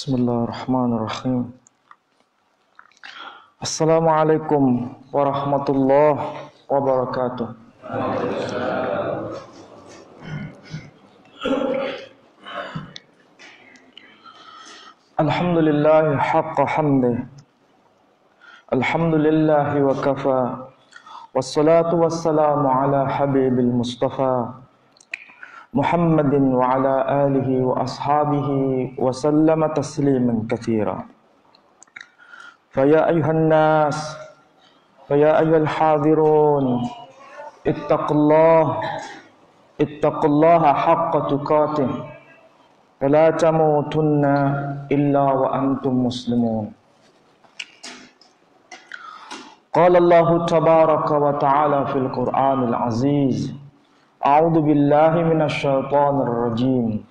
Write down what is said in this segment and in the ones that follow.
Bismillahirrahmanirrahim. Assalamualaikum warahmatullahi wabarakatuh. Alhamdulillahi haqqa hamdih. Alhamdulillahi wa kafa. Wassalatu wassalamu ala habibil mustafa Muhammadin wa ala alihi wa ashabihi wa sallama tasliman katsira. Faya ayuhan nas, faya ayyuhal hadirun, ittaqullaha haqqa tuqatih, fala tamutunna illa wa antum muslimun. Qala Allah tabaraka wa ta'ala fil Qur'anil aziz. A'udzu billahi minasy syaithanir rajim.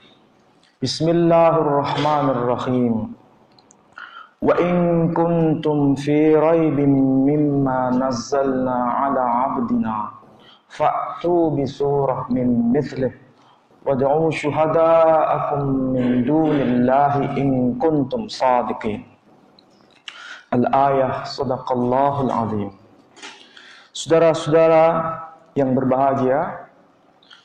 Bismillahirrahmanirrahim. Wa in kuntum fi raibin mimma nazzalna 'ala 'abdina fa'tu bi surah min mithlih wad'u syuhada'akum min dunillahi in kuntum shadiqin. Al-ayah, sadaqallahul azim. Saudara-saudara yang berbahagia,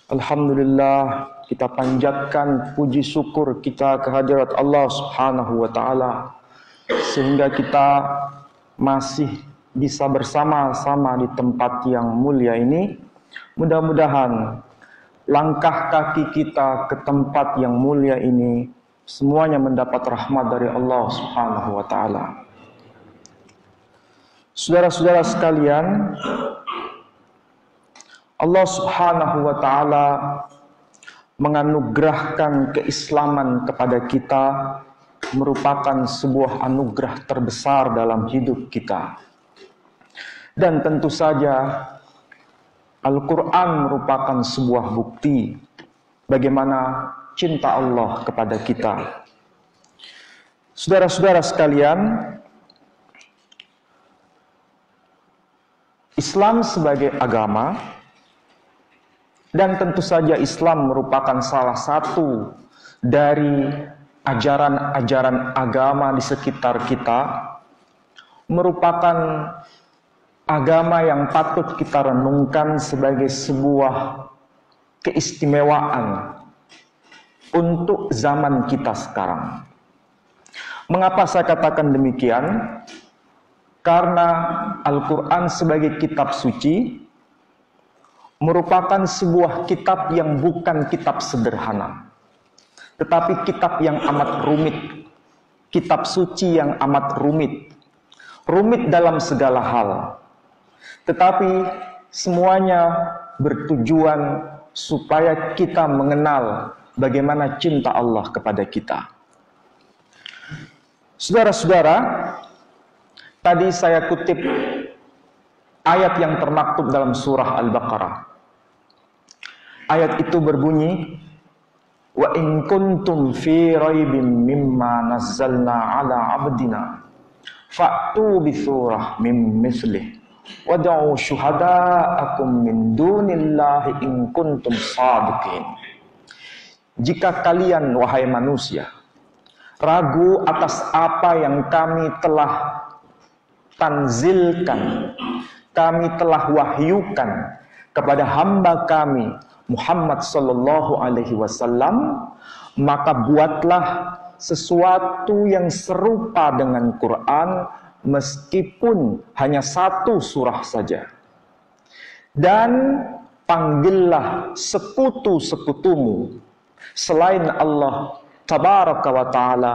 alhamdulillah, kita panjatkan puji syukur kita kehadirat Allah Subhanahu wa taala sehingga kita masih bisa bersama-sama di tempat yang mulia ini. Mudah-mudahan langkah kaki kita ke tempat yang mulia ini semuanya mendapat rahmat dari Allah Subhanahu wa taala. Saudara-saudara sekalian, Allah Subhanahu wa ta'ala menganugerahkan keislaman kepada kita merupakan sebuah anugerah terbesar dalam hidup kita. Dan tentu saja Al-Quran merupakan sebuah bukti bagaimana cinta Allah kepada kita. Saudara-saudara sekalian, Islam sebagai agama, dan tentu saja Islam merupakan salah satu dari ajaran-ajaran agama di sekitar kita, merupakan agama yang patut kita renungkan sebagai sebuah keistimewaan untuk zaman kita sekarang. Mengapa saya katakan demikian? Karena Al-Quran sebagai kitab suci merupakan sebuah kitab yang bukan kitab sederhana, tetapi kitab yang amat rumit, kitab suci yang amat rumit, rumit dalam segala hal, tetapi semuanya bertujuan supaya kita mengenal bagaimana cinta Allah kepada kita. Saudara-saudara, tadi saya kutip ayat yang termaktub dalam surah Al-Baqarah. Ayat itu berbunyi, wa in kuntum fi raibim mimma nazzalna 'ala 'abdina fa'tu bi surah min mithlih wad'u syuhada'akum min dunillahi in kuntum shadiqin. Jika kalian, wahai manusia, ragu atas apa yang kami telah tanzilkan, kami telah wahyukan kepada hamba kami Muhammad sallallahu alaihi wasallam, maka buatlah sesuatu yang serupa dengan Quran meskipun hanya satu surah saja. Dan panggillah sekutu-sekutumu selain Allah tabaraka wa ta'ala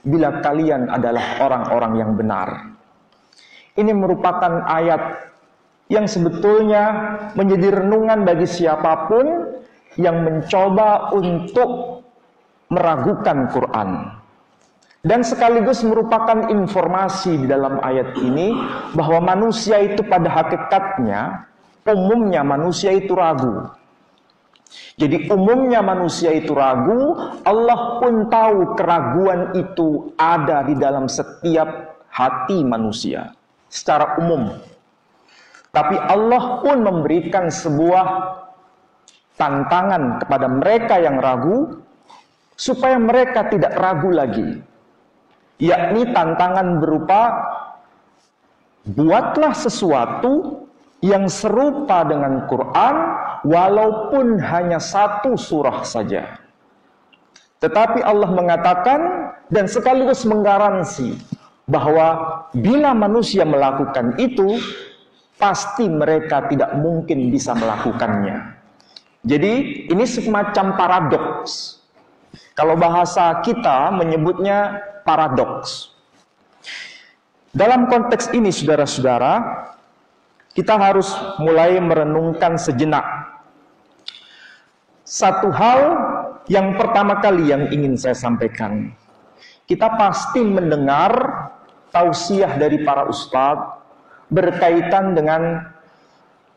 bila kalian adalah orang-orang yang benar. Ini merupakan ayat yang sebetulnya menjadi renungan bagi siapapun yang mencoba untuk meragukan Quran. Dan sekaligus merupakan informasi di dalam ayat ini bahwa manusia itu pada hakikatnya, umumnya manusia itu ragu. Jadi umumnya manusia itu ragu, Allah pun tahu keraguan itu ada di dalam setiap hati manusia secara umum. Tapi Allah pun memberikan sebuah tantangan kepada mereka yang ragu, supaya mereka tidak ragu lagi. yakni tantangan berupa buatlah sesuatu yang serupa dengan Quran walaupun hanya satu surah saja. Tetapi Allah mengatakan dan sekaligus menggaransi bahwa bila manusia melakukan itu, pasti mereka tidak mungkin bisa melakukannya. Jadi ini semacam paradoks. Kalau bahasa kita menyebutnya paradoks. Dalam konteks ini saudara-saudara, kita harus mulai merenungkan sejenak. Satu hal yang pertama kali yang ingin saya sampaikan. Kita pasti mendengar tausiah dari para ustadz berkaitan dengan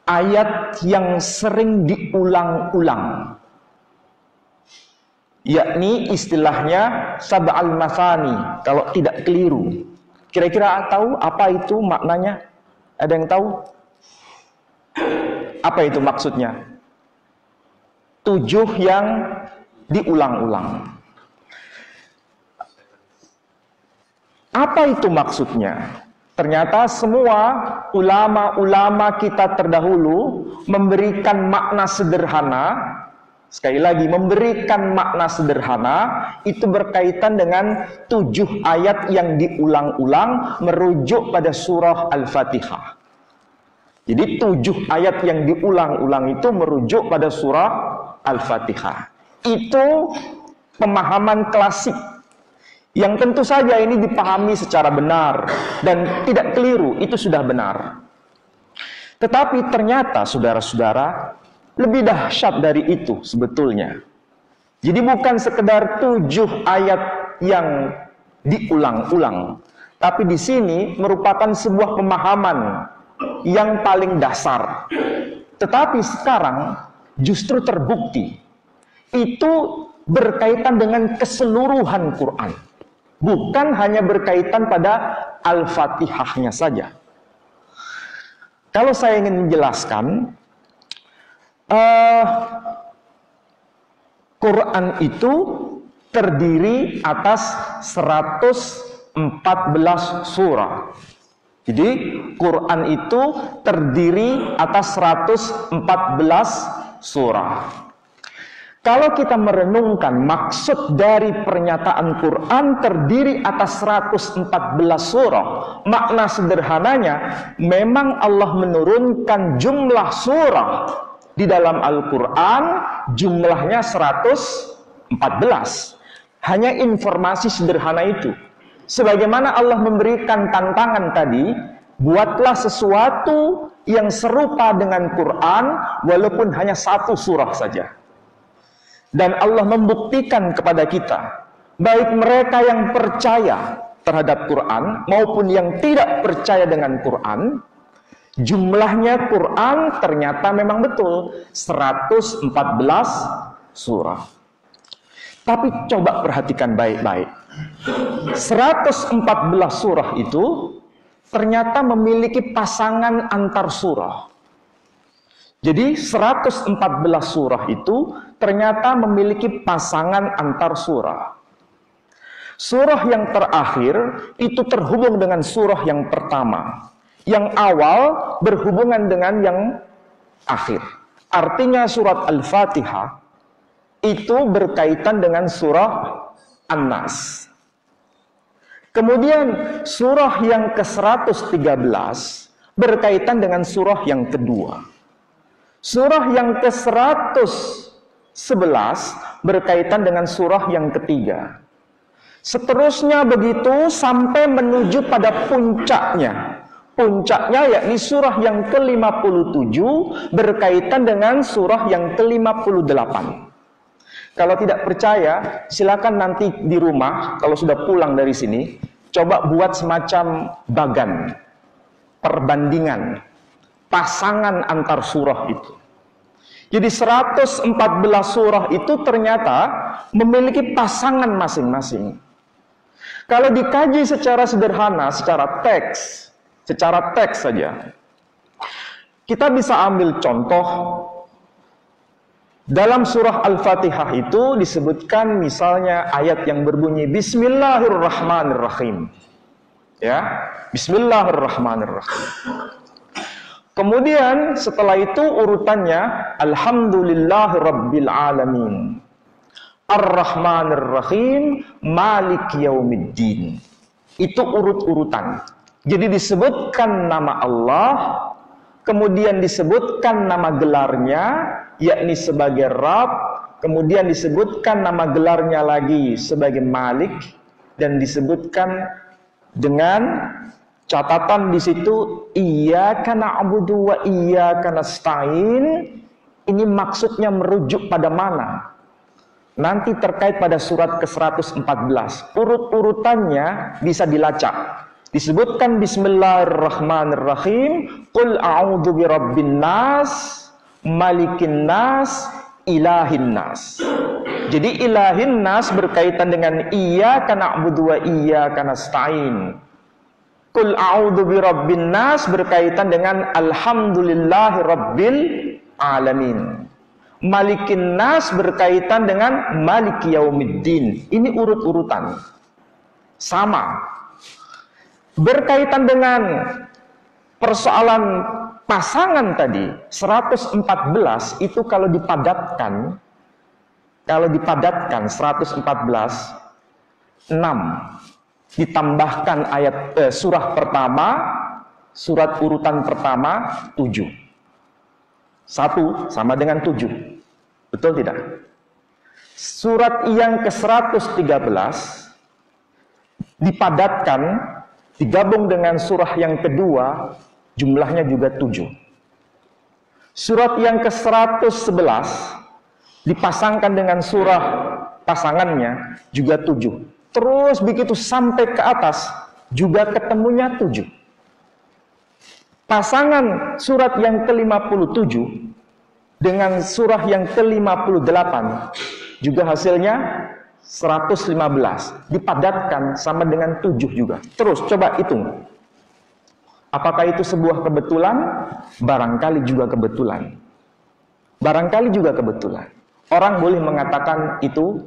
ayat yang sering diulang-ulang, yakni istilahnya sab'al mathani, kalau tidak keliru. Kira-kira tahu apa itu maknanya? Ada yang tahu? Apa itu maksudnya? 7 yang diulang-ulang. Apa itu maksudnya? Ternyata semua ulama-ulama kita terdahulu memberikan makna sederhana. Sekali lagi, memberikan makna sederhana itu berkaitan dengan 7 ayat yang diulang-ulang merujuk pada surah Al-Fatihah. Jadi 7 ayat yang diulang-ulang itu merujuk pada surah Al-Fatihah. Itu pemahaman klasik yang tentu saja ini dipahami secara benar dan tidak keliru, itu sudah benar. Tetapi ternyata saudara-saudara, lebih dahsyat dari itu sebetulnya. Jadi bukan sekedar 7 ayat yang diulang-ulang, tapi di sini merupakan sebuah pemahaman yang paling dasar. Tetapi sekarang justru terbukti itu berkaitan dengan keseluruhan Quran. Bukan hanya berkaitan pada Al-Fatihahnya saja. Kalau saya ingin menjelaskan, Quran itu terdiri atas 114 surah. Jadi Quran itu terdiri atas 114 surah. Kalau kita merenungkan maksud dari pernyataan Quran terdiri atas 114 surah, makna sederhananya memang Allah menurunkan jumlah surah di dalam Al-Quran jumlahnya 114. Hanya informasi sederhana itu. Sebagaimana Allah memberikan tantangan tadi, buatlah sesuatu yang serupa dengan Quran walaupun hanya satu surah saja. Dan Allah membuktikan kepada kita, baik mereka yang percaya terhadap Quran maupun yang tidak percaya dengan Quran, jumlahnya Quran ternyata memang betul 114 surah. Tapi coba perhatikan baik-baik. 114 surah itu ternyata memiliki pasangan antar surah. Jadi 114 surah itu ternyata memiliki pasangan antar surah. Surah yang terakhir itu terhubung dengan surah yang pertama. Yang awal berhubungan dengan yang akhir. Artinya surat Al-Fatihah itu berkaitan dengan surah An-Nas. Kemudian surah yang ke-113 berkaitan dengan surah yang kedua. Surah yang ke-111 berkaitan dengan surah yang ketiga. Seterusnya begitu sampai menuju pada puncaknya. Puncaknya yakni surah yang ke-57 berkaitan dengan surah yang ke-58. Kalau tidak percaya, silakan nanti di rumah, kalau sudah pulang dari sini, coba buat semacam bagan, perbandingan, pasangan antar surah itu. Jadi 114 surah itu ternyata memiliki pasangan masing-masing. Kalau dikaji secara sederhana, secara teks saja, kita bisa ambil contoh Dalam surah Al-Fatihah itu disebutkan misalnya ayat yang berbunyi Bismillahirrahmanirrahim. Ya, Bismillahirrahmanirrahim. Kemudian setelah itu urutannya Alhamdulillahirabbil alamin. Ar-Rahmanir-Rahim, Maliki Yaumiddin. Itu urut-urutan. Jadi disebutkan nama Allah, kemudian disebutkan nama gelarnya, yakni sebagai Rabb, kemudian disebutkan nama gelarnya lagi sebagai Malik, dan disebutkan dengan catatan di situ Iyyaka na'budu wa iyyaka nasta'in. Ini maksudnya merujuk pada mana? Nanti terkait pada surat ke-114. Urut-urutannya bisa dilacak. Disebutkan Bismillahirrahmanirrahim, Qul a'udzu birabbin nas, malikin nas, ilahin nas. Jadi ilahin nas berkaitan dengan Iyyaka na'budu wa iyyaka nasta'in. Qul a'udzu birabbin nas berkaitan dengan Alhamdulillahi rabbil alamin. Malikin nas berkaitan dengan Maliki Yaumiddin. Ini urut-urutan. Sama. Berkaitan dengan persoalan pasangan tadi, 114 itu kalau dipadatkan 114, 6 ditambahkan ayat surah pertama, surat urutan pertama 7. 1 sama dengan 7. Betul tidak? Surat yang ke-113 dipadatkan, digabung dengan surah yang kedua, jumlahnya juga 7. Surat yang ke-111 dipasangkan dengan surah pasangannya juga 7. Terus begitu sampai ke atas juga ketemunya 7. Pasangan surat yang ke-57 dengan surah yang ke-58 juga hasilnya 115. Dipadatkan sama dengan 7 juga. Terus coba hitung. Apakah itu sebuah kebetulan? Barangkali juga kebetulan. Barangkali juga kebetulan. Orang boleh mengatakan itu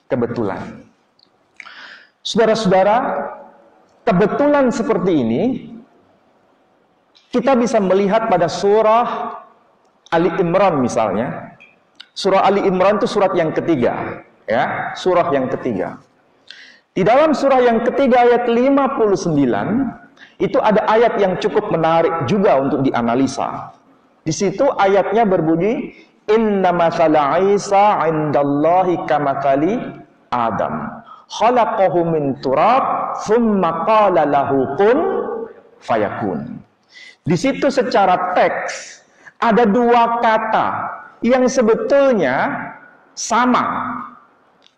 kebetulan. Saudara-saudara, kebetulan seperti ini kita bisa melihat pada surah Ali Imran misalnya. Surah Ali Imran itu surat yang ketiga, ya, surah yang ketiga. Di dalam surah yang ketiga ayat 59 itu ada ayat yang cukup menarik juga untuk dianalisa. Di situ ayatnya berbunyi Inna mathala Isa 'indallahi kamathali Adam. Khalaqahu min turab thumma qala lahu kun fayakun. Di situ secara teks ada dua kata yang sebetulnya sama.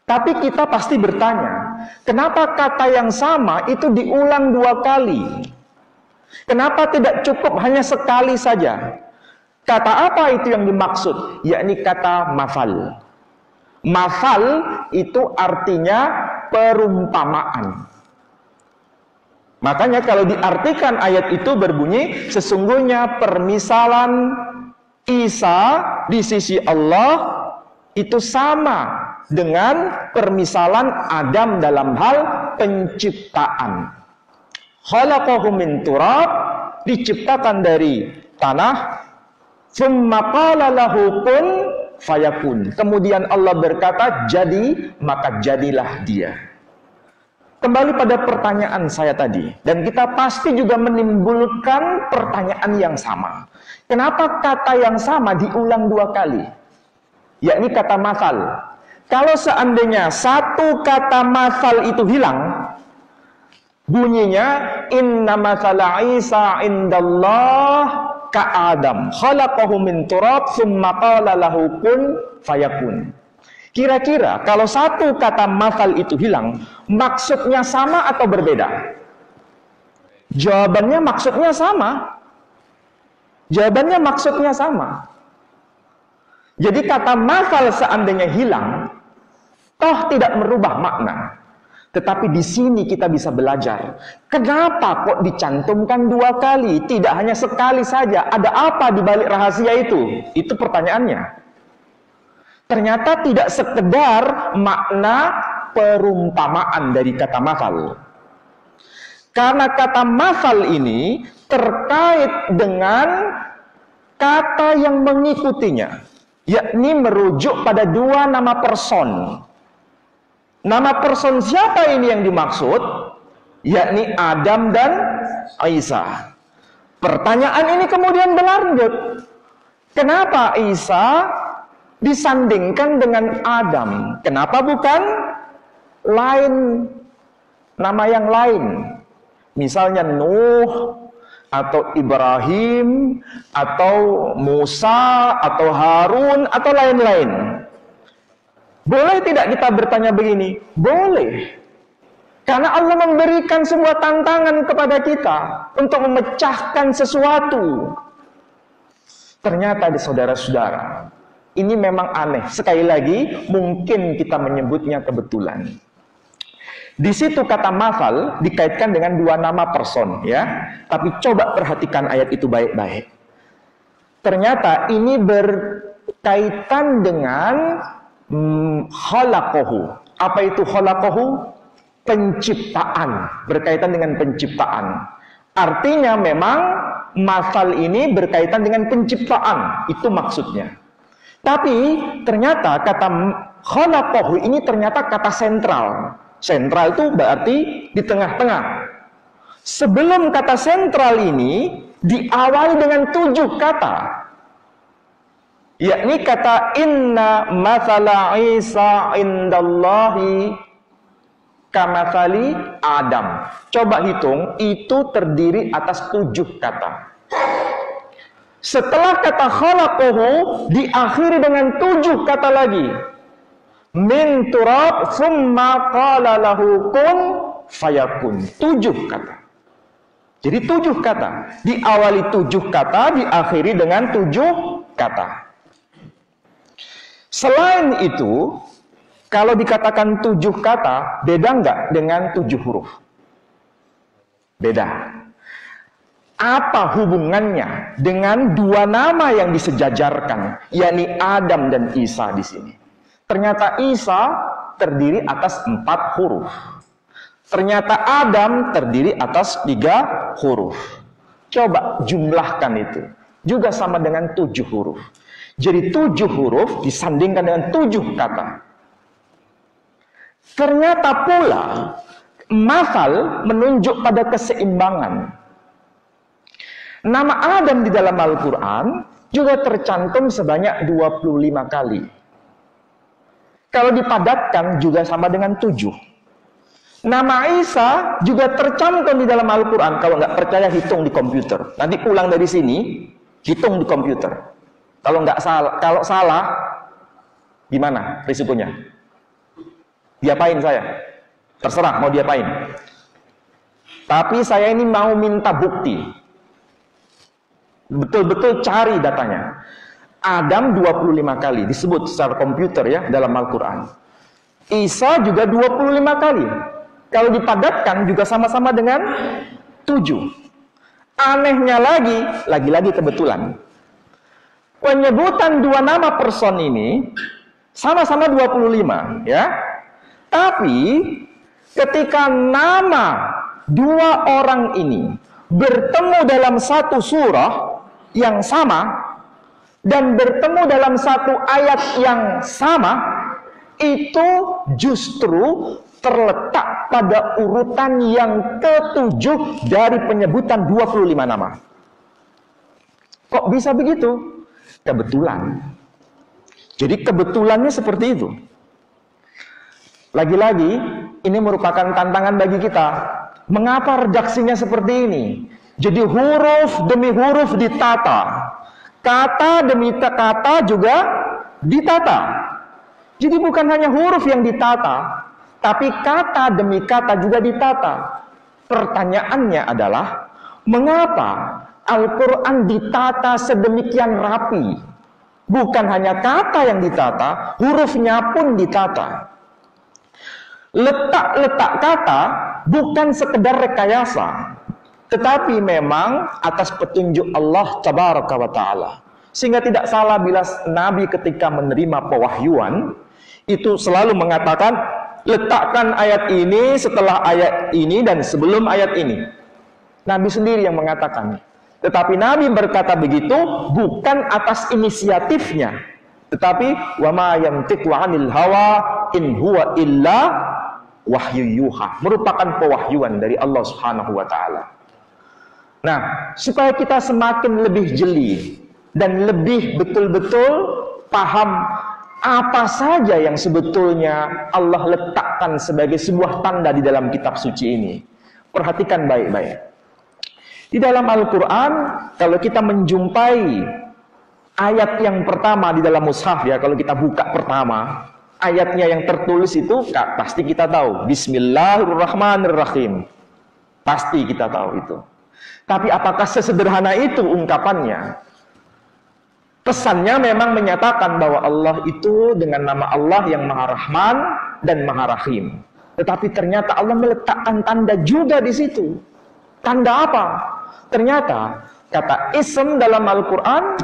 Tapi kita pasti bertanya, kenapa kata yang sama itu diulang 2 kali? Kenapa tidak cukup hanya sekali saja? Kata apa itu yang dimaksud? Yakni kata mafal. Mafal itu artinya perumpamaan. Makanya kalau diartikan ayat itu berbunyi, sesungguhnya permisalan Isa di sisi Allah itu sama dengan permisalan Adam dalam hal penciptaan. Khalaqahu min turab, diciptakan dari tanah, tsumma qala lahu kun fayakun. Kemudian Allah berkata, jadi, maka jadilah dia. Kembali pada pertanyaan saya tadi, dan kita pasti juga menimbulkan pertanyaan yang sama. Kenapa kata yang sama diulang 2 kali? Yakni kata masal. Kalau seandainya satu kata masal itu hilang, bunyinya inna masala Isa indallah ka Adam khalaqahu min turab tsumma qala lahu kun fayakun. Kira-kira kalau satu kata masal itu hilang, maksudnya sama atau berbeda? Jawabannya maksudnya sama. Jawabannya maksudnya sama. Jadi kata masal seandainya hilang, toh tidak merubah makna. Tetapi di sini kita bisa belajar. Kenapa kok dicantumkan 2 kali? Tidak hanya sekali saja. Ada apa di balik rahasia itu? Itu pertanyaannya. ternyata tidak sekedar makna perumpamaan dari kata masal. Karena kata masal ini terkait dengan kata yang mengikutinya, yakni merujuk pada dua nama person. Nama person siapa ini yang dimaksud? Yakni Adam dan Isa. Pertanyaan ini kemudian berlanjut. Kenapa Isa disandingkan dengan Adam? Kenapa bukan lain, nama yang lain? Misalnya Nuh, atau Ibrahim, atau Musa, atau Harun, atau lain-lain. Boleh tidak kita bertanya begini? Boleh. Karena Allah memberikan sebuah tantangan kepada kita untuk memecahkan sesuatu. Ternyata di saudara-saudara, ini memang aneh. Sekali lagi, mungkin kita menyebutnya kebetulan. Di situ kata masal dikaitkan dengan dua nama person, ya. Tapi coba perhatikan ayat itu baik-baik. Ternyata ini berkaitan dengan khalaqahu. Apa itu khalaqahu? Penciptaan, berkaitan dengan penciptaan. Artinya memang masal ini berkaitan dengan penciptaan, itu maksudnya. Tapi ternyata kata khalaqahu ini ternyata kata sentral. Sentral itu berarti di tengah-tengah. Sebelum kata sentral ini diawali dengan 7 kata. Yakni kata inna mathala Isa indallahi kamathali Adam. Coba hitung, itu terdiri atas 7 kata. Setelah kata khalaqahu diakhiri dengan 7 kata lagi. Min turab summa qala lahu kun fayakun. 7 kata. Jadi 7 kata. Diawali 7 kata, diakhiri dengan 7 kata. Selain itu, kalau dikatakan 7 kata, beda nggak dengan 7 huruf? Beda. Apa hubungannya dengan dua nama yang disejajarkan, yakni Adam dan Isa di sini? Ternyata Isa terdiri atas 4 huruf. Ternyata Adam terdiri atas 3 huruf. Coba jumlahkan itu. Juga sama dengan 7 huruf. Jadi 7 huruf disandingkan dengan 7 kata. Ternyata pula masal menunjuk pada keseimbangan. Nama Adam di dalam Al-Quran juga tercantum sebanyak 25 kali. Kalau dipadatkan juga sama dengan 7. Nama Isa juga tercantum di dalam Al-Quran. Kalau nggak percaya hitung di komputer. Nanti pulang dari sini hitung di komputer. Kalau salah, gimana risikonya? Diapain saya? Terserah mau diapain. Tapi saya ini mau minta bukti. Betul-betul cari datanya. Adam 25 kali disebut secara komputer ya dalam Al-Quran. Isa juga 25 kali. Kalau dipadatkan juga sama-sama dengan 7. Anehnya lagi-lagi kebetulan. Penyebutan dua nama person ini sama-sama 25 ya. Tapi ketika nama dua orang ini bertemu dalam satu surah yang sama dan bertemu dalam satu ayat yang sama, itu justru terletak pada urutan yang ke-7 dari penyebutan 25 nama. Kok bisa begitu? Kebetulan. Jadi kebetulannya seperti itu. Lagi-lagi, ini merupakan tantangan bagi kita. Mengapa redaksinya seperti ini? Jadi huruf demi huruf ditata. Kata demi kata juga ditata. Jadi bukan hanya huruf yang ditata, tapi kata demi kata juga ditata. Pertanyaannya adalah, mengapa Al-Quran ditata sedemikian rapi? Bukan hanya kata yang ditata, hurufnya pun ditata. Letak-letak kata bukan sekedar rekayasa, tetapi memang atas petunjuk Allah Tabaraka wa Ta'ala. Sehingga tidak salah bila Nabi ketika menerima pewahyuan itu selalu mengatakan, letakkan ayat ini setelah ayat ini dan sebelum ayat ini. Nabi sendiri yang mengatakan. Tetapi Nabi berkata begitu bukan atas inisiatifnya, tetapi wa ma yantiqu 'anil hawa in huwa illa wahyu yuha, merupakan pewahyuan dari Allah Subhanahu wa taala. Nah, supaya kita semakin lebih jeli dan lebih betul-betul paham apa saja yang sebetulnya Allah letakkan sebagai sebuah tanda di dalam kitab suci ini. Perhatikan baik-baik. Di dalam Al-Quran, kalau kita menjumpai ayat yang pertama di dalam mushaf ya, kalau kita buka pertama, ayatnya yang tertulis itu pasti kita tahu. Bismillahirrahmanirrahim. Pasti kita tahu itu. Tapi apakah sesederhana itu ungkapannya? Pesannya memang menyatakan bahwa Allah itu dengan nama Allah yang Maha Rahman dan Maha Rahim. Tetapi ternyata Allah meletakkan tanda juga di situ. Tanda apa? Ternyata kata ism dalam Al-Quran,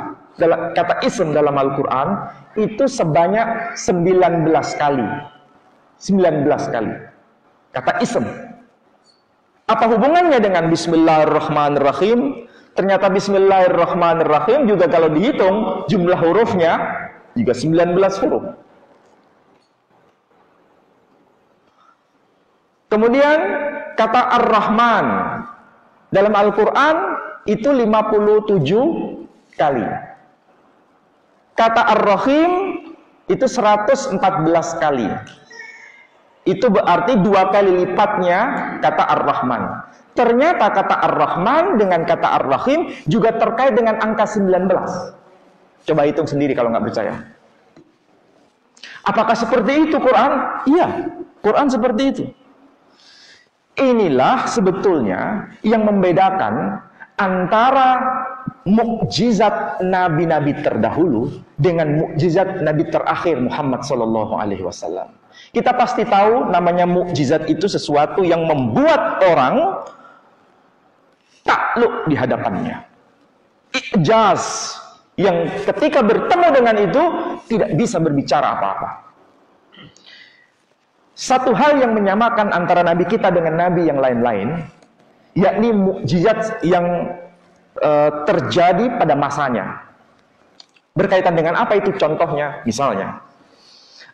itu sebanyak 19 kali. 19 kali. Kata ism. Apa hubungannya dengan Bismillahirrahmanirrahim? Ternyata Bismillahirrahmanirrahim juga kalau dihitung jumlah hurufnya juga 19 huruf. Kemudian kata Ar-Rahman dalam Al-Quran itu 57 kali. Kata Ar-Rahim itu 114 kali. Itu berarti 2 kali lipatnya kata Ar-Rahman. Ternyata kata Ar-Rahman dengan kata Ar-Rahim juga terkait dengan angka 19. Coba hitung sendiri kalau nggak percaya. Apakah seperti itu Quran? Iya, Quran seperti itu. Inilah sebetulnya yang membedakan antara mukjizat nabi-nabi terdahulu dengan mukjizat nabi terakhir Muhammad SAW. Kita pasti tahu namanya mukjizat itu sesuatu yang membuat orang takluk di hadapannya. Ijaz yang ketika bertemu dengan itu tidak bisa berbicara apa-apa. Satu hal yang menyamakan antara nabi kita dengan nabi yang lain-lain, yakni mukjizat yang terjadi pada masanya. Berkaitan dengan apa itu contohnya? Misalnya,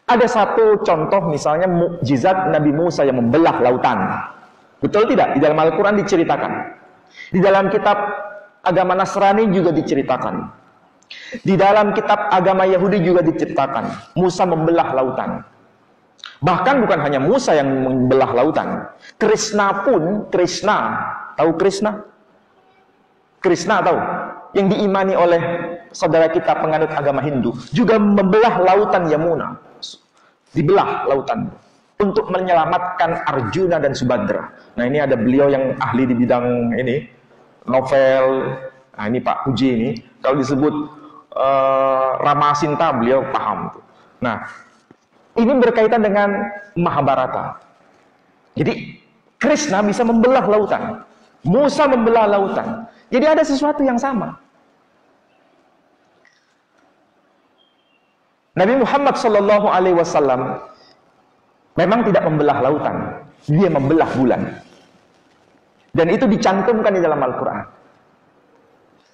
ada satu contoh misalnya mukjizat Nabi Musa yang membelah lautan. Betul tidak? Di dalam Al-Quran diceritakan. Di dalam kitab agama Nasrani juga diceritakan. Di dalam kitab agama Yahudi juga diceritakan. Musa membelah lautan. Bahkan bukan hanya Musa yang membelah lautan. Krishna pun, tahu Krishna? Krishna tahu? Yang diimani oleh saudara kita penganut agama Hindu. Juga membelah lautan Yamuna. Dibelah lautan. Untuk menyelamatkan Arjuna dan Subhadra. Nah ini ada beliau yang ahli di bidang ini. Novel. Nah ini Pak Puji ini. Kalau disebut Ramasinta beliau paham. Nah. Ini berkaitan dengan Mahabharata. Jadi Krishna bisa membelah lautan. Musa membelah lautan. Jadi ada sesuatu yang sama. Nabi Muhammad SAW memang tidak membelah lautan. Dia membelah bulan. Dan itu dicantumkan di dalam Al-Quran.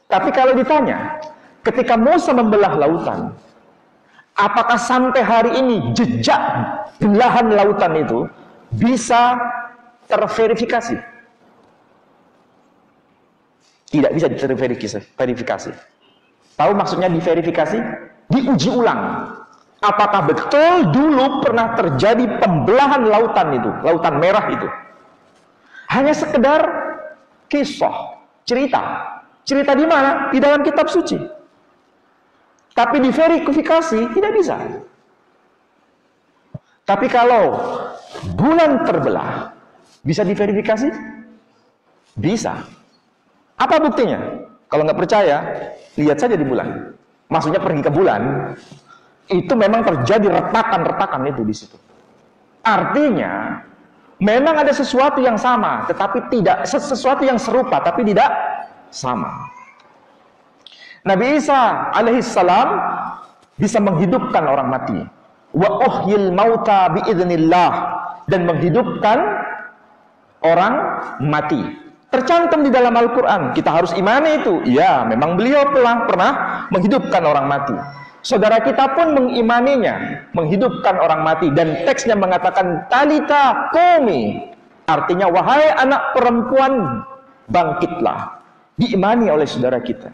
Tapi kalau ditanya, ketika Musa membelah lautan, apakah sampai hari ini jejak belahan lautan itu bisa terverifikasi? Tidak bisa diverifikasi. Tahu maksudnya diverifikasi? Diuji ulang. Apakah betul dulu pernah terjadi pembelahan lautan itu, lautan merah itu? Hanya sekedar kisah, cerita. Cerita di mana? Di dalam kitab suci. Tapi diverifikasi tidak bisa. Tapi kalau bulan terbelah, bisa diverifikasi? Bisa. Apa buktinya? Kalau nggak percaya, lihat saja di bulan. Maksudnya pergi ke bulan, itu memang terjadi retakan-retakan itu di situ. Artinya, memang ada sesuatu yang sama, tetapi tidak sesuatu yang serupa, tapi tidak sama. Nabi Isa alaihissalam bisa menghidupkan orang mati. Wa uhyil mauta biidznillah, dan menghidupkan orang mati. Tercantum di dalam Al-Quran. Kita harus imani itu. Ya, memang beliau pernah menghidupkan orang mati. Saudara kita pun mengimaninya, menghidupkan orang mati. Dan teksnya mengatakan talita qumi, artinya wahai anak perempuan, bangkitlah. Diimani oleh saudara kita.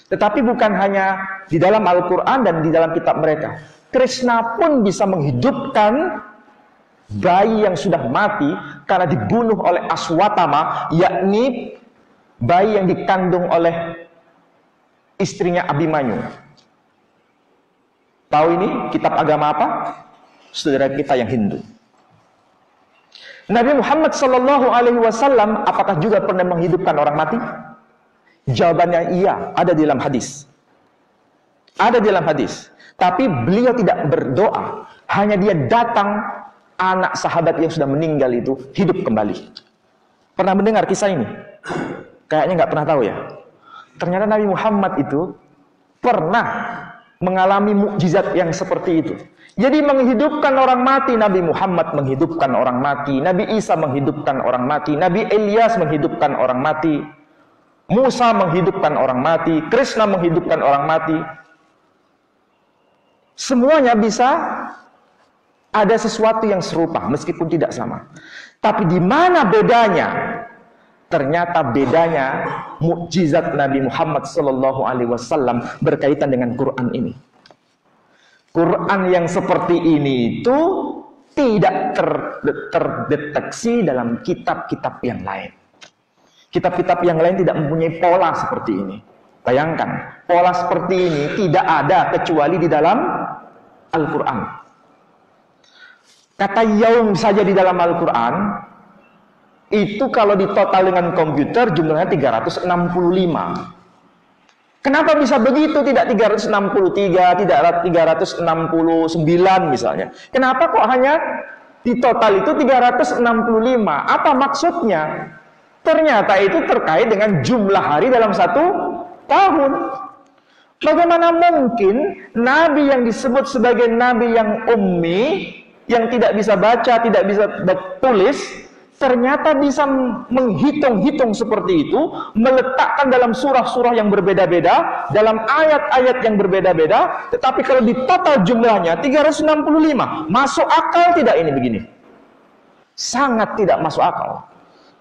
Tetapi bukan hanya di dalam Al-Quran dan di dalam kitab mereka. Krishna pun bisa menghidupkan bayi yang sudah mati karena dibunuh oleh Aswatama, yakni bayi yang dikandung oleh istrinya Abimanyu. Tahu ini kitab agama apa? Saudara kita yang Hindu. Nabi Muhammad SAW apakah juga pernah menghidupkan orang mati? Jawabannya iya, ada di dalam hadis. Ada di dalam hadis. Tapi beliau tidak berdoa, hanya dia datang, anak sahabat yang sudah meninggal itu hidup kembali. Pernah mendengar kisah ini? Kayaknya nggak pernah tahu ya. Ternyata Nabi Muhammad itu pernah mengalami mukjizat yang seperti itu. Jadi menghidupkan orang mati, Nabi Muhammad menghidupkan orang mati, Nabi Isa menghidupkan orang mati, Nabi Ilyas menghidupkan orang mati, Musa menghidupkan orang mati, Krishna menghidupkan orang mati. Semuanya bisa ada sesuatu yang serupa, meskipun tidak sama. Tapi di mana bedanya? Ternyata bedanya mukjizat Nabi Muhammad SAW berkaitan dengan Quran ini. Quran yang seperti ini itu tidak terdeteksi dalam kitab-kitab yang lain. Kitab-kitab yang lain tidak mempunyai pola seperti ini. Bayangkan, pola seperti ini tidak ada kecuali di dalam Al-Quran. Kata yaum saja di dalam Al-Quran, itu kalau ditotal dengan komputer jumlahnya 365. Kenapa bisa begitu? Tidak 363, tidak 369 misalnya. Kenapa kok hanya di total itu 365? Apa maksudnya? Ternyata itu terkait dengan jumlah hari dalam satu tahun. Bagaimana mungkin Nabi yang disebut sebagai Nabi yang ummi, yang tidak bisa baca, tidak bisa tulis, ternyata bisa menghitung-hitung seperti itu, meletakkan dalam surah-surah yang berbeda-beda, dalam ayat-ayat yang berbeda-beda, tetapi kalau di total jumlahnya 365, masuk akal tidak ini begini? Sangat tidak masuk akal.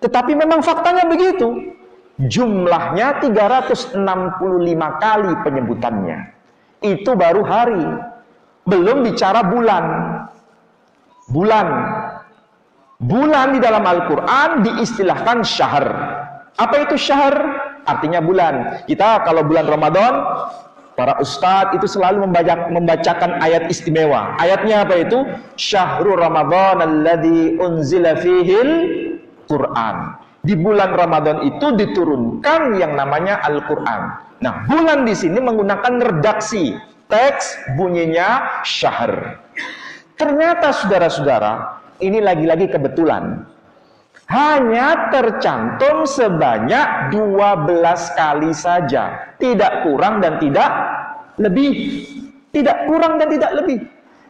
Tetapi memang faktanya begitu. Jumlahnya 365 kali penyebutannya. Itu baru hari. Belum bicara bulan. Bulan di dalam Al-Quran diistilahkan syahr. Apa itu syahr? Artinya bulan. Kita kalau bulan Ramadan, para ustadz itu selalu membacakan ayat istimewa. Ayatnya apa itu? Syahrul Ramadan alladzi unzila fihil Quran. Di bulan Ramadan itu diturunkan yang namanya Al-Quran. Nah, bulan di sini menggunakan redaksi. Teks bunyinya syahr. Ternyata saudara-saudara, ini lagi-lagi kebetulan. Hanya tercantum sebanyak 12 kali saja. Tidak kurang dan tidak lebih. Tidak kurang dan tidak lebih.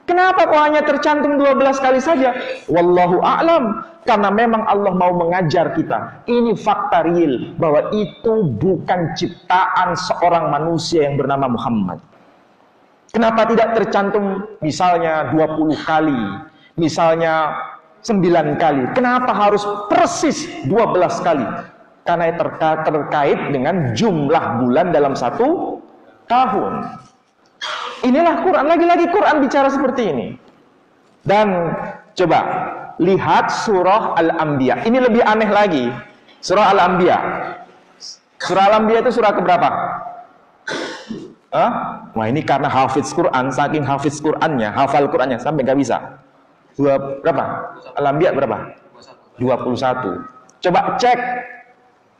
Kenapa kok hanya tercantum 12 kali saja? Wallahu a'lam. Karena memang Allah mau mengajar kita. Ini fakta real. Bahwa itu bukan ciptaan seorang manusia yang bernama Muhammad. Kenapa tidak tercantum misalnya 20 kali? Misalnya 9 kali. Kenapa harus persis 12 kali? Karena terkait dengan jumlah bulan dalam satu tahun. Inilah Quran, lagi-lagi Quran bicara seperti ini. Dan coba lihat surah Al-Anbiya. Ini lebih aneh lagi. Surah Al-Anbiya. Surah Al-Anbiya itu surah keberapa? Wah, ini karena hafiz Quran, saking hafiz Qurannya, hafal Qurannya sampai nggak bisa. Berapa? Al-Anbiya berapa? 21. Coba cek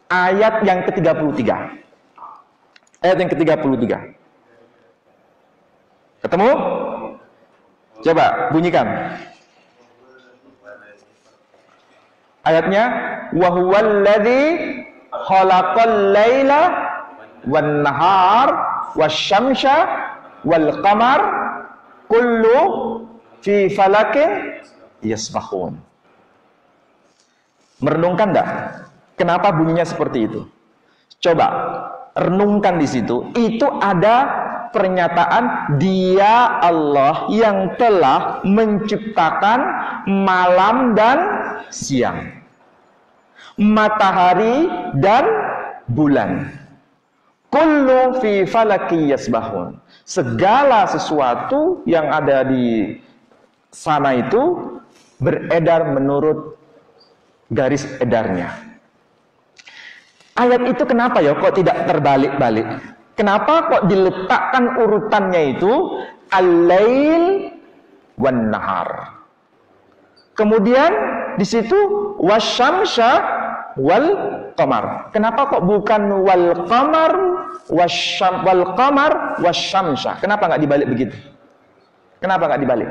ayat yang ke-33. Ayat yang ke-33. Ketemu? Coba bunyikan. Ayatnya, wa huwallazi khalaqal laila wan nahar wasyamsa wal qamar kullu fi falakin yasbahun. Merenungkan enggak? Kenapa bunyinya seperti itu? Coba renungkan di situ. Itu ada pernyataan Dia Allah yang telah menciptakan malam dan siang, matahari dan bulan. Kullu fi falaki yasbahun. Segala sesuatu yang ada di sana itu beredar menurut garis edarnya. Ayat itu kenapa ya kok tidak terbalik-balik? Kenapa kok diletakkan urutannya itu al-lail wan nahar? Kemudian di situ wasyamsa wal qamar. Kenapa kok bukan wal qamar wasyamsa? Kenapa nggak dibalik begitu? Kenapa nggak dibalik?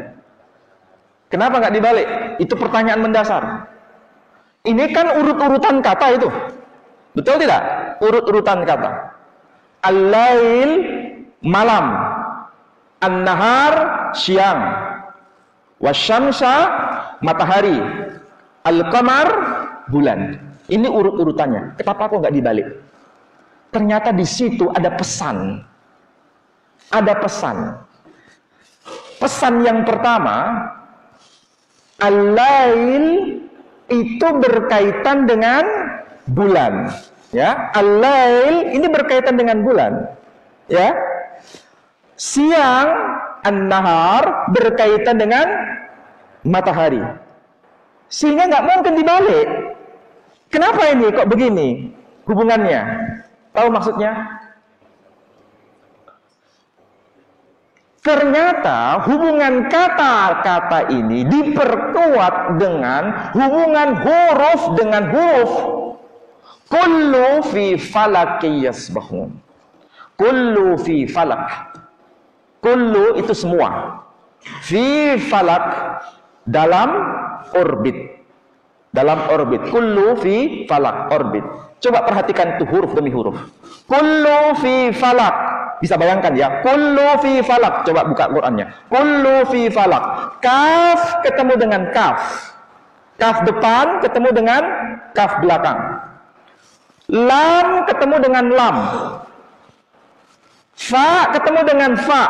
Kenapa nggak dibalik? Itu pertanyaan mendasar. Ini kan urut-urutan kata itu. Betul tidak? Urut-urutan kata. Al-lail malam, an-nahar siang, wasyamsa matahari, al-qamar bulan. Ini urut-urutannya. Kenapa kok nggak dibalik? Ternyata di situ ada pesan. Ada pesan. Pesan yang pertama, al-lail itu berkaitan dengan bulan, ya. Al-lail ini berkaitan dengan bulan, ya. Siang, an-nahar berkaitan dengan matahari. Sehingga nggak mungkin dibalik. Kenapa ini kok begini hubungannya? Tahu maksudnya? Ternyata hubungan kata-kata ini diperkuat dengan hubungan huruf dengan huruf. Kullu fi falaki yasbahun. Kullu fi falak. Kullu itu semua. Fi falak, dalam orbit. Dalam orbit. Kullu fi falak, orbit. Coba perhatikan itu huruf demi huruf. Kullu fi falak. Bisa bayangkan ya, kullu fi falak. Coba buka Qur'annya. Kullu fi falak. Kaf ketemu dengan kaf. Kaf depan ketemu dengan kaf belakang. Lam ketemu dengan lam. Fa ketemu dengan fa.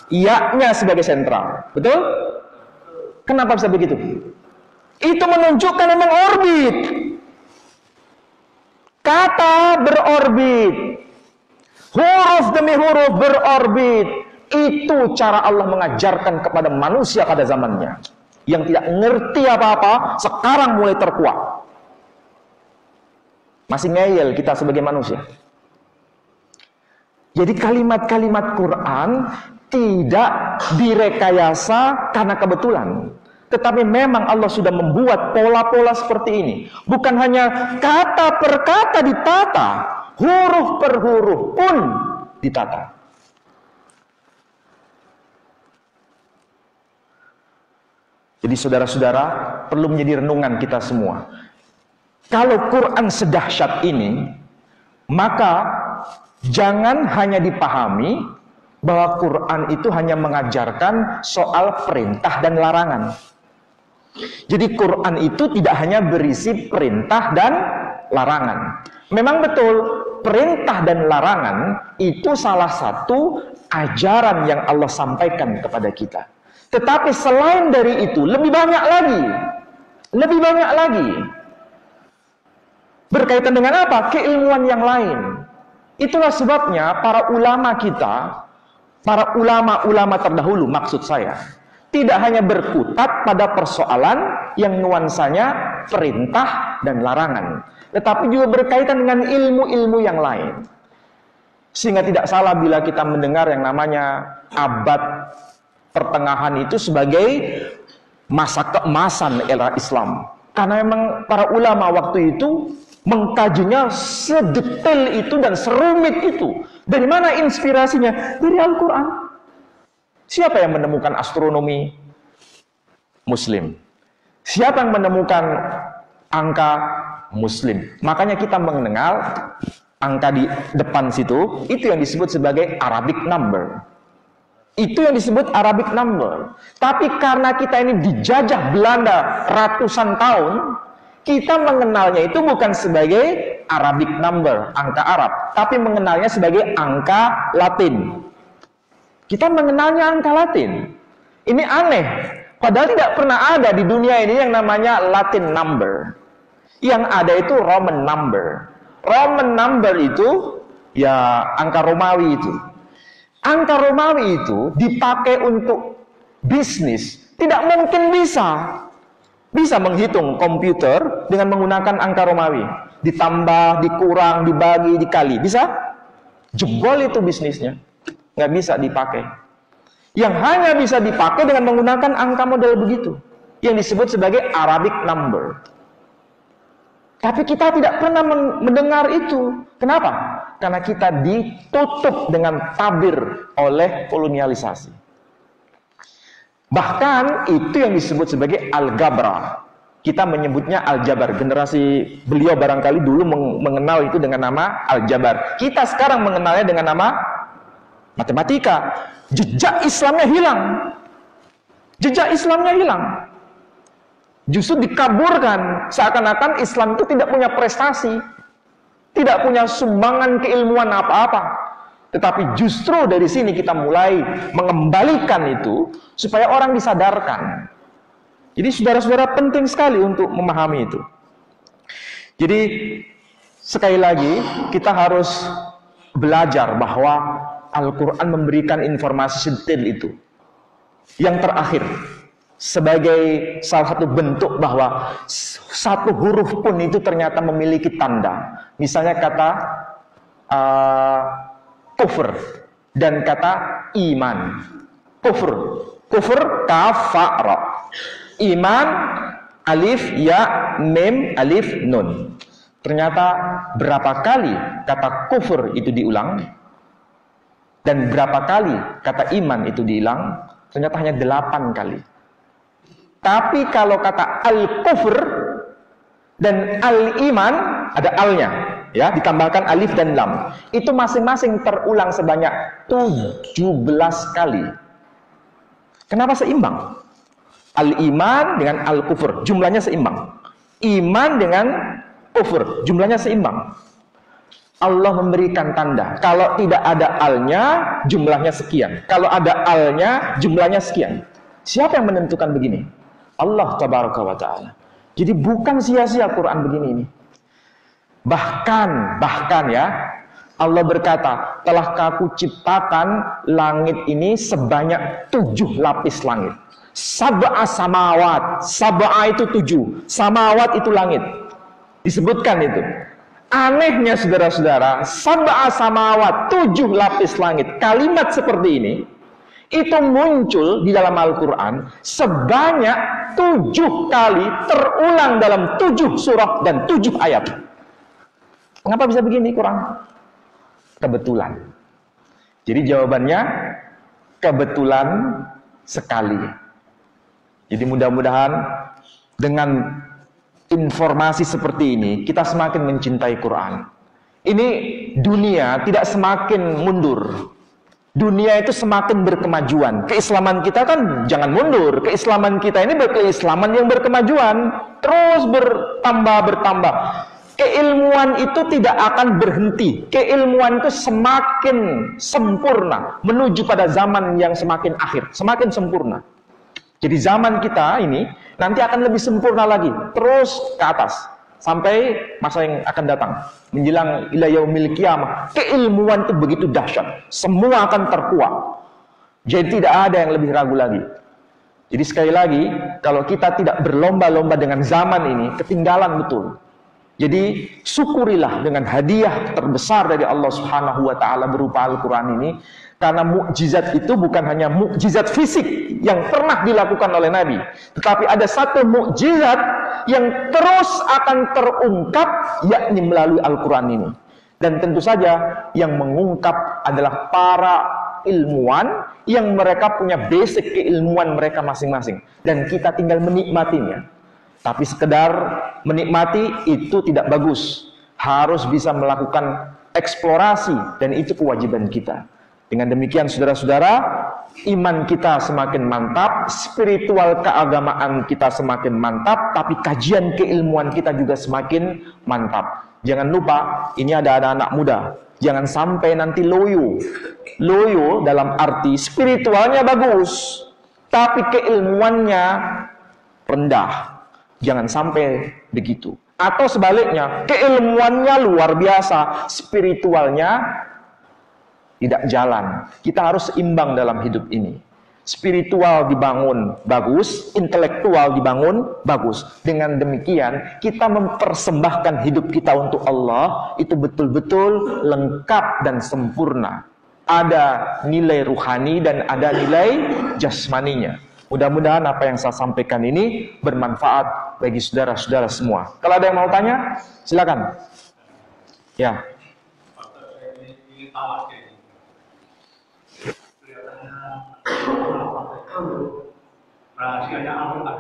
Ya-nya sebagai sentral. Betul? Kenapa bisa begitu? Itu menunjukkan memang orbit. Kata berorbit. Huruf demi huruf berorbit. Itu cara Allah mengajarkan kepada manusia pada zamannya. Yang tidak ngerti apa-apa, sekarang mulai terkuat. Masih ngeyel kita sebagai manusia. Jadi kalimat-kalimat Quran tidak direkayasa karena kebetulan. Tetapi memang Allah sudah membuat pola-pola seperti ini. Bukan hanya kata per kata ditata, huruf per huruf pun ditata. Jadi saudara-saudara, perlu menjadi renungan kita semua. Kalau Quran sedahsyat ini, maka jangan hanya dipahami bahwa Quran itu hanya mengajarkan soal perintah dan larangan. Jadi Quran itu tidak hanya berisi perintah dan larangan. Memang betul, perintah dan larangan itu salah satu ajaran yang Allah sampaikan kepada kita. Tetapi selain dari itu, lebih banyak lagi. Lebih banyak lagi. Berkaitan dengan apa? Keilmuan yang lain. Itulah sebabnya para ulama kita, para ulama-ulama terdahulu maksud saya, tidak hanya berkutat pada persoalan yang nuansanya perintah dan larangan, tetapi juga berkaitan dengan ilmu-ilmu yang lain. Sehingga tidak salah bila kita mendengar yang namanya abad pertengahan itu sebagai masa keemasan era Islam. Karena memang para ulama waktu itu mengkajinya sedetail itu dan serumit itu. Dari mana inspirasinya? Dari Al-Quran. Siapa yang menemukan astronomi? Muslim. Siapa yang menemukan angka? Muslim. Makanya kita mengenal angka di depan situ, itu yang disebut sebagai Arabic number. Itu yang disebut Arabic number. Tapi karena kita ini dijajah Belanda ratusan tahun, kita mengenalnya itu bukan sebagai Arabic number, angka Arab, tapi mengenalnya sebagai angka Latin. Kita mengenalnya angka Latin. Ini aneh. Padahal tidak pernah ada di dunia ini yang namanya Latin number. Yang ada itu Roman number. Roman number itu ya angka Romawi itu. Angka Romawi itu dipakai untuk bisnis. Tidak mungkin bisa menghitung komputer dengan menggunakan angka Romawi. Ditambah, dikurang, dibagi, dikali. Bisa? Jebol itu bisnisnya. Nggak bisa dipakai. Yang hanya bisa dipakai dengan menggunakan angka model begitu. Yang disebut sebagai Arabic number. Tapi kita tidak pernah mendengar itu. Kenapa? Karena kita ditutup dengan tabir oleh kolonialisasi. Bahkan itu yang disebut sebagai algebra. Kita menyebutnya aljabar. Generasi beliau barangkali dulu mengenal itu dengan nama aljabar. Kita sekarang mengenalnya dengan nama matematika. Jejak Islamnya hilang. Jejak Islamnya hilang. Justru dikaburkan. Seakan-akan Islam itu tidak punya prestasi. Tidak punya sumbangan keilmuan apa-apa. Tetapi justru dari sini kita mulai mengembalikan itu supaya orang disadarkan. Jadi saudara-saudara penting sekali untuk memahami itu. Jadi sekali lagi kita harus belajar bahwa Al-Quran memberikan informasi detail itu. Yang terakhir, sebagai salah satu bentuk bahwa satu huruf pun itu ternyata memiliki tanda. Misalnya kata kufur dan kata iman. Kufur kaf fa ra. Iman alif ya mim alif nun. Ternyata berapa kali kata kufur itu diulang dan berapa kali kata iman itu diulang? Ternyata hanya 8 kali. Tapi kalau kata al-kufur dan al-iman ada al-nya, ya, ditambahkan alif dan lam. Itu masing-masing terulang sebanyak 17 kali. Kenapa seimbang? Al-iman dengan al-kufur, jumlahnya seimbang. Iman dengan kufur, jumlahnya seimbang. Allah memberikan tanda. Kalau tidak ada al-nya, jumlahnya sekian. Kalau ada al-nya, jumlahnya sekian. Siapa yang menentukan begini? Allah tabaraka wa ta'ala. Jadi bukan sia-sia Quran begini ini. Bahkan ya, Allah berkata, telah aku ciptakan langit ini sebanyak 7 lapis langit. Sab'a samawat. Sab'a itu 7. Samawat itu langit. Disebutkan itu. Anehnya saudara-saudara, sab'a samawat, 7 lapis langit. Kalimat seperti ini itu muncul di dalam Al-Quran sebanyak 7 kali, terulang dalam 7 surah dan 7 ayat. Mengapa bisa begini Quran? Kebetulan. Jadi jawabannya kebetulan sekali. Jadi mudah-mudahan dengan informasi seperti ini kita semakin mencintai Quran. Ini dunia tidak semakin mundur. Dunia itu semakin berkemajuan. Keislaman kita kan jangan mundur. Keislaman kita ini berkeislaman yang berkemajuan. Terus bertambah. Keilmuan itu tidak akan berhenti. Keilmuan itu semakin sempurna. Menuju pada zaman yang semakin akhir. Semakin sempurna. Jadi zaman kita ini nanti akan lebih sempurna lagi. Terus ke atas. Sampai masa yang akan datang. Menjelang ila yaumil qiyamah. Keilmuan itu begitu dahsyat. Semua akan terkuak. Jadi tidak ada yang lebih ragu lagi. Jadi sekali lagi, kalau kita tidak berlomba-lomba dengan zaman ini, ketinggalan betul. Jadi syukurilah dengan hadiah terbesar dari Allah Subhanahu wa ta'ala berupa Al-Quran ini. Karena mukjizat itu bukan hanya mukjizat fisik yang pernah dilakukan oleh Nabi. Tetapi ada satu mukjizat yang terus akan terungkap, yakni melalui Al-Quran ini. Dan tentu saja yang mengungkap adalah para ilmuwan yang mereka punya basic keilmuan mereka masing-masing. Dan kita tinggal menikmatinya. Tapi sekedar menikmati itu tidak bagus. Harus bisa melakukan eksplorasi, dan itu kewajiban kita. Dengan demikian saudara-saudara, iman kita semakin mantap, spiritual keagamaan kita semakin mantap, tapi kajian keilmuan kita juga semakin mantap. Jangan lupa, ini ada anak-anak muda, jangan sampai nanti loyo. Loyo dalam arti spiritualnya bagus, tapi keilmuannya rendah. Jangan sampai begitu. Atau sebaliknya, keilmuannya luar biasa, spiritualnya tidak jalan. Kita harus imbang dalam hidup ini. Spiritual dibangun bagus, intelektual dibangun bagus. Dengan demikian, kita mempersembahkan hidup kita untuk Allah, itu betul-betul lengkap dan sempurna. Ada nilai ruhani dan ada nilai jasmaninya. Mudah-mudahan apa yang saya sampaikan ini bermanfaat bagi saudara-saudara semua. Kalau ada yang mau tanya, silakan. Ya. Rahasianya Al-Quran.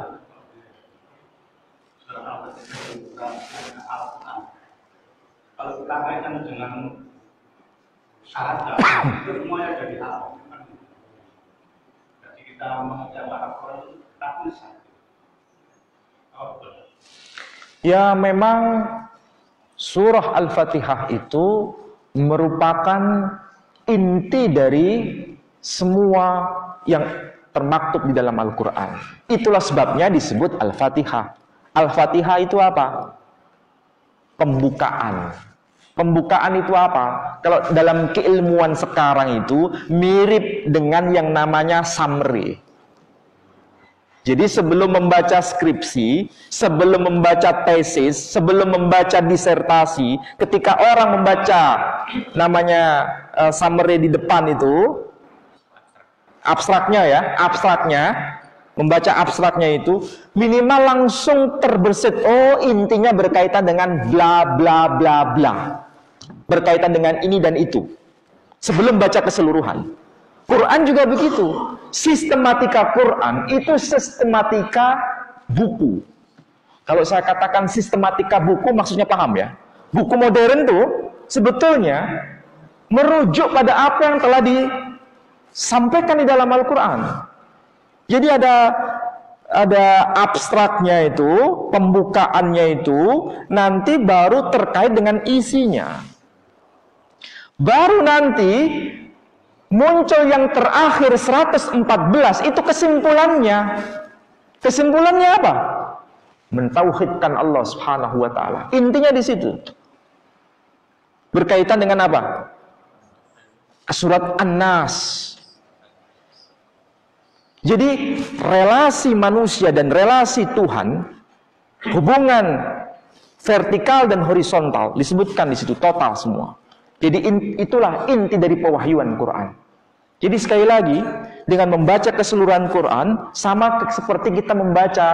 Kalau kita kaitkan dengan syarat itu semuanya jadi hal. Jadi kita mengajar Al-Quran kita bisa. Ya, memang surah Al-Fatihah itu merupakan inti dari semua yang termaktub di dalam Al-Quran. Itulah sebabnya disebut Al-Fatihah. Al-Fatihah itu apa? Pembukaan. Pembukaan itu apa? Kalau dalam keilmuan sekarang itu mirip dengan yang namanya summary. Jadi sebelum membaca skripsi, sebelum membaca tesis, sebelum membaca disertasi, ketika orang membaca namanya summary di depan itu, abstraknya ya, membaca abstraknya itu minimal langsung terbersit, oh intinya berkaitan dengan bla bla bla bla, berkaitan dengan ini dan itu, sebelum baca keseluruhan. Quran juga begitu. Sistematika Quran itu sistematika buku. Kalau saya katakan sistematika buku, maksudnya paham ya? Buku modern tuh sebetulnya merujuk pada apa yang telah disampaikan di dalam Al-Quran. Jadi ada abstraknya itu, pembukaannya itu, nanti baru terkait dengan isinya. Baru nanti muncul yang terakhir 114, itu kesimpulannya. Kesimpulannya apa? Mentauhidkan Allah Subhanahu wa taala. Intinya di situ. Berkaitan dengan apa? Surat An-Nas. Jadi relasi manusia dan relasi Tuhan, hubungan vertikal dan horizontal disebutkan di situ total semua. Jadi itulah inti dari pewahyuan Quran. Jadi sekali lagi, dengan membaca keseluruhan Quran, sama seperti kita membaca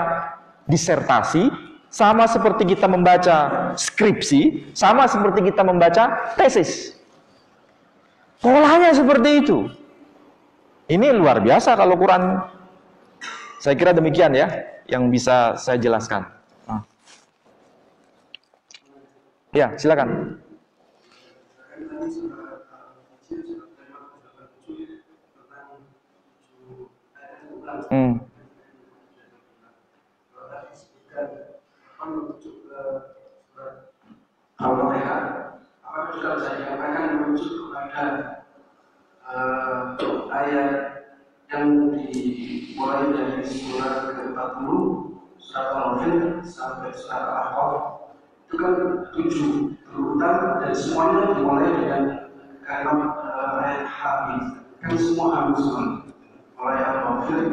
disertasi, sama seperti kita membaca skripsi, sama seperti kita membaca tesis. Polanya seperti itu. Ini luar biasa kalau Quran. Saya kira demikian ya, yang bisa saya jelaskan. Ya, silakan. Apakah juga bisa dikatakan merujuk kepada ayat yang dimulai dari surat ke-40, surat Al-Fil sampai surat Al-Ahqaf, itu kan 7 berurutan dan semuanya dimulai dengan kalimat ayat Hamid. Kan semua Hamid semua. Mulai Al-Fil,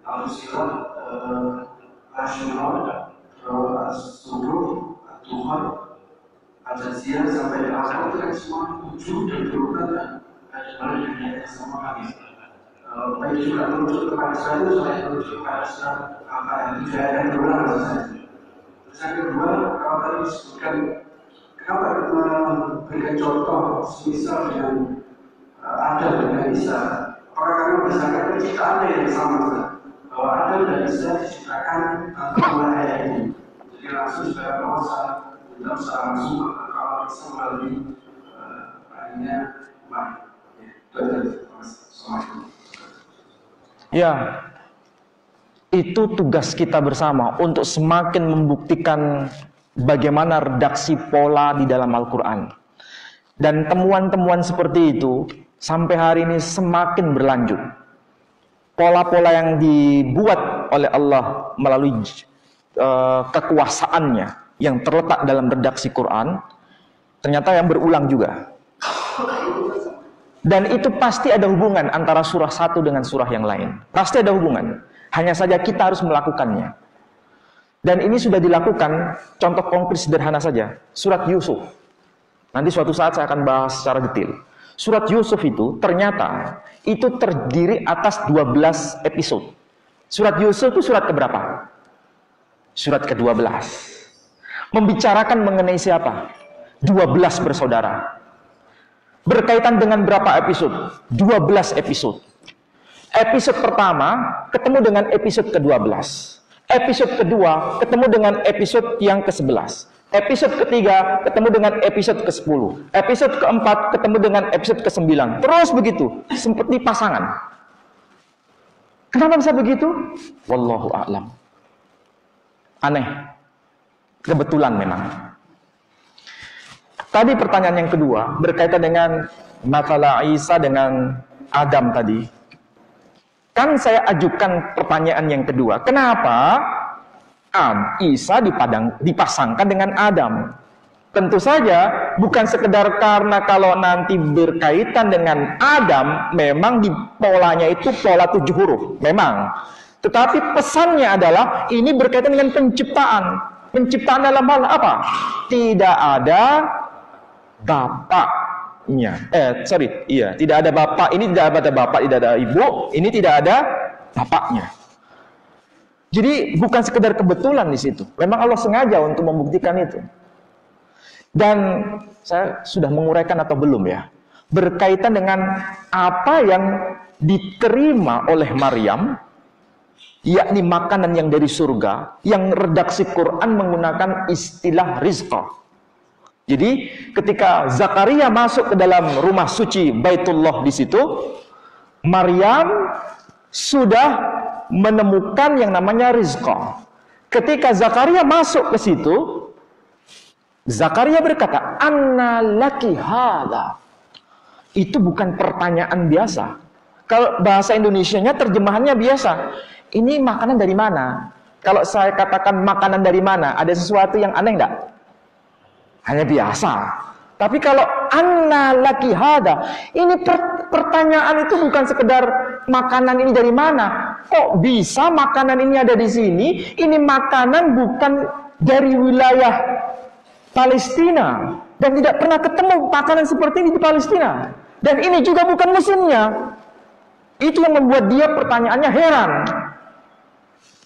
Al-Sirat, Al-Shura, Al-Suruh, Al-Tuhan, Al-Jaziyah sampai Al-Ahqaf, itu kan semua 7 dan berurutan dan dimulai dengan ayat sama Hamid. Baik juga merujuk kepada suatu, saya merujuk kepada surat apa yang tidak ada yang berulang saja. Terus yang kedua, kalau tadi disebutkan kenapa kita memberikan contoh semisal dengan Adam dan Isa, apakah karena berdasarkan penciptaannya yang sama, bahwa Adam dan Isa diciptakan tanpa mulai ayat ini. Jadi langsung juga bahwa saat langsung kalau bisa melalui akhirnya baik. Ya, itu tugas kita bersama untuk semakin membuktikan bagaimana redaksi pola di dalam Al-Quran. Dan temuan-temuan seperti itu sampai hari ini semakin berlanjut. Pola-pola yang dibuat oleh Allah melalui kekuasaannya yang terletak dalam redaksi Quran, ternyata yang berulang juga. Dan itu pasti ada hubungan antara surah satu dengan surah yang lain. Pasti ada hubungan. Hanya saja kita harus melakukannya. Dan ini sudah dilakukan, contoh konkret sederhana saja. Surat Yusuf. Nanti suatu saat saya akan bahas secara detail. Surat Yusuf itu ternyata itu terdiri atas 12 episode. Surat Yusuf itu surat keberapa? Surat ke-12. Membicarakan mengenai siapa? 12 bersaudara. Berkaitan dengan berapa episode? 12 episode. Episode pertama ketemu dengan episode ke-12. Episode kedua ketemu dengan episode yang ke-11. Episode ketiga ketemu dengan episode ke-10. Episode keempat ketemu dengan episode ke-9. Terus begitu, seperti pasangan. Kenapa bisa begitu? Wallahu a'lam. Aneh. Kebetulan memang. Tadi pertanyaan yang kedua berkaitan dengan masalah Isa dengan Adam tadi. Kan saya ajukan pertanyaan yang kedua. Kenapa Isa dipasangkan dengan Adam? Tentu saja bukan sekedar karena kalau nanti berkaitan dengan Adam, memang di polanya itu pola 7 huruf. Memang. Tetapi pesannya adalah ini berkaitan dengan penciptaan. Penciptaan dalam hal apa? Tidak ada bapaknya. Tidak ada bapak. Ini tidak ada bapak, tidak ada ibu. Ini tidak ada bapaknya. Jadi bukan sekedar kebetulan di situ. Memang Allah sengaja untuk membuktikan itu. Dan saya sudah menguraikan atau belum ya? Berkaitan dengan apa yang diterima oleh Maryam, yakni makanan yang dari surga, yang redaksi Quran menggunakan istilah rizqa. Jadi ketika Zakaria masuk ke dalam rumah suci Baitullah di situ, Maryam sudah menemukan yang namanya rizqa. Ketika Zakaria masuk ke situ, Zakaria berkata, "Anna laki hadza." Itu bukan pertanyaan biasa. Kalau bahasa Indonesianya terjemahannya biasa. Ini makanan dari mana? Kalau saya katakan makanan dari mana, ada sesuatu yang aneh enggak? Hanya biasa. Tapi kalau anna laki hada, ini pertanyaan itu bukan sekedar makanan ini dari mana. Kok bisa makanan ini ada di sini? Ini makanan bukan dari wilayah Palestina. Dan tidak pernah ketemu makanan seperti ini di Palestina. Dan ini juga bukan musimnya. Itu yang membuat dia pertanyaannya heran.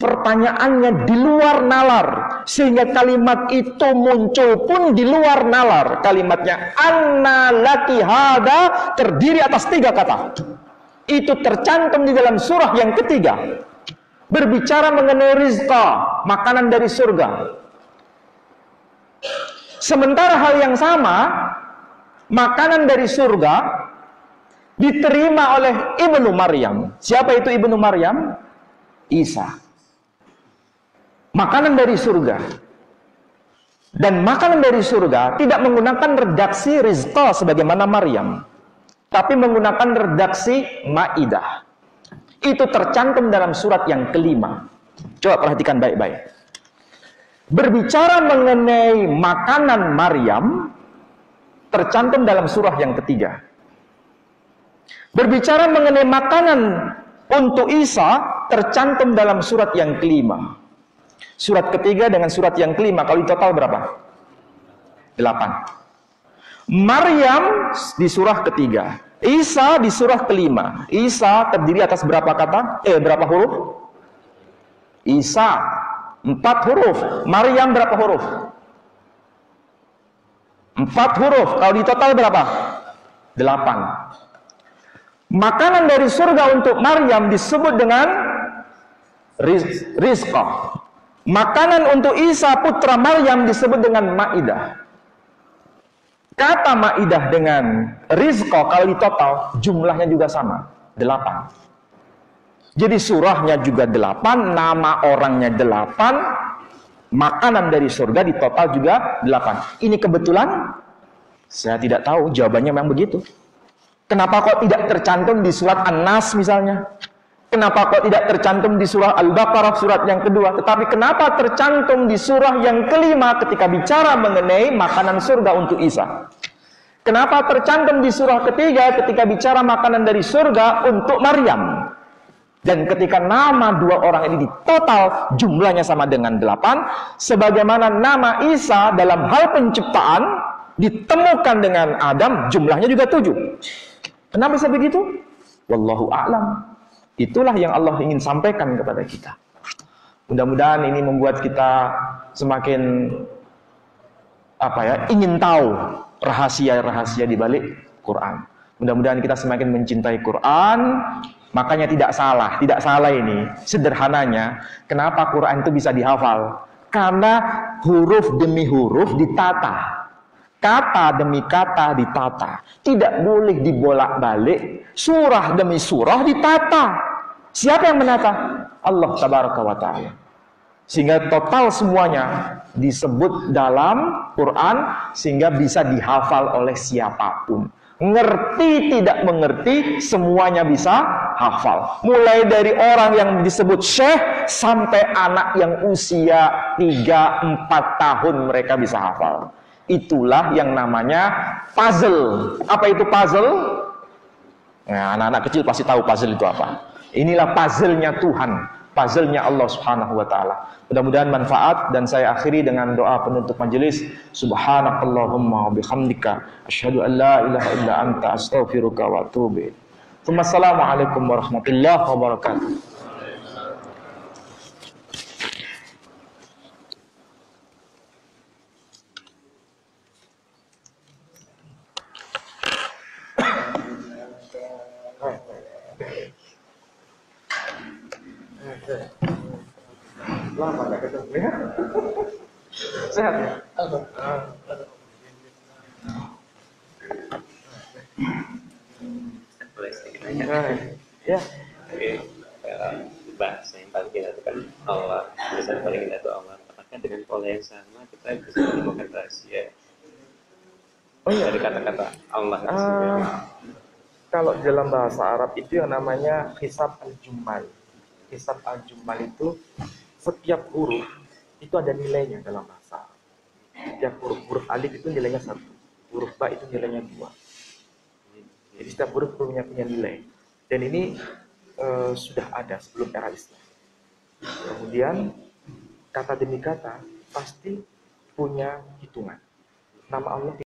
Pertanyaannya di luar nalar, sehingga kalimat itu muncul pun di luar nalar. Kalimatnya anna laki hada terdiri atas 3 kata. Itu tercantum di dalam surah yang ketiga. Berbicara mengenai rizqa, makanan dari surga. Sementara hal yang sama, makanan dari surga diterima oleh Ibnu Maryam. Siapa itu Ibnu Maryam? Isa. Makanan dari surga. Dan makanan dari surga tidak menggunakan redaksi rizqa sebagaimana Maryam, tapi menggunakan redaksi Maidah. Itu tercantum dalam surat yang kelima. Coba perhatikan baik-baik. Berbicara mengenai makanan Maryam tercantum dalam surah yang ketiga. Berbicara mengenai makanan untuk Isa tercantum dalam surat yang kelima. Surat ketiga dengan surat yang kelima, kalau di total berapa? 8. Maryam di surah ketiga, Isa di surah kelima. Isa terdiri atas berapa kata? Berapa huruf? Isa 4 huruf. Maryam berapa huruf? 4 huruf. Kalau di total berapa? 8. Makanan dari surga untuk Maryam disebut dengan rizqa. Makanan untuk Isa putra Maryam disebut dengan Maidah. Kata Maidah dengan rizqa kalau di total jumlahnya juga sama, 8. Jadi surahnya juga 8, nama orangnya 8, makanan dari surga di total juga 8. Ini kebetulan? Saya tidak tahu, jawabannya memang begitu. Kenapa kok tidak tercantum di surat An-Nas misalnya? Kenapa kok tidak tercantum di surah Al-Baqarah surat yang kedua? Tetapi kenapa tercantum di surah yang kelima ketika bicara mengenai makanan surga untuk Isa? Kenapa tercantum di surah ketiga ketika bicara makanan dari surga untuk Maryam? Dan ketika nama dua orang ini di total jumlahnya sama dengan 8, sebagaimana nama Isa dalam hal penciptaan ditemukan dengan Adam jumlahnya juga 7. Kenapa bisa begitu? Wallahu a'lam. Itulah yang Allah ingin sampaikan kepada kita. Mudah-mudahan ini membuat kita semakin ingin tahu rahasia-rahasia di balik Quran. Mudah-mudahan kita semakin mencintai Quran. Makanya tidak salah ini. Sederhananya, kenapa Quran itu bisa dihafal? Karena huruf demi huruf ditata. Kata demi kata ditata. Tidak boleh dibolak-balik. Surah demi surah ditata. Siapa yang menata? Allah tabaraka wa ta'ala. Sehingga total semuanya disebut dalam Quran sehingga bisa dihafal oleh siapapun. Ngerti tidak mengerti semuanya bisa hafal. Mulai dari orang yang disebut syekh sampai anak yang usia 3-4 tahun mereka bisa hafal. Itulah yang namanya puzzle. Apa itu puzzle? Nah, anak-anak kecil pasti tahu puzzle itu apa. Inilah puzzle-nya Tuhan, puzzle-nya Allah Subhanahu wa taala. Mudah-mudahan manfaat dan saya akhiri dengan doa penutup majelis. Subhanakallahumma wa bihamdika asyhadu an la ilaha illa anta astaghfiruka wa atubu ilaik. Wassalamualaikum warahmatullahi wabarakatuh. Lama gak ketemu ya? Sehat ya? Boleh sedikit nanya? Ya. Oke, bahasa yang paling kita itu kan Allah, bahasa yang paling kita itu Allah. Apakah dengan pola yang sama kita bisa menemukan rahasia dari kata-kata Allah itu sendiri? Kalau dalam bahasa Arab itu yang namanya hisab al-jummal. Hisab al-jummal itu setiap huruf itu ada nilainya dalam bahasa Arab. Setiap huruf alif itu nilainya 1, huruf ba itu nilainya 2. Jadi setiap huruf punya nilai. Dan ini sudah ada sebelum era Islam. Kemudian kata demi kata pasti punya hitungan. Nama Allah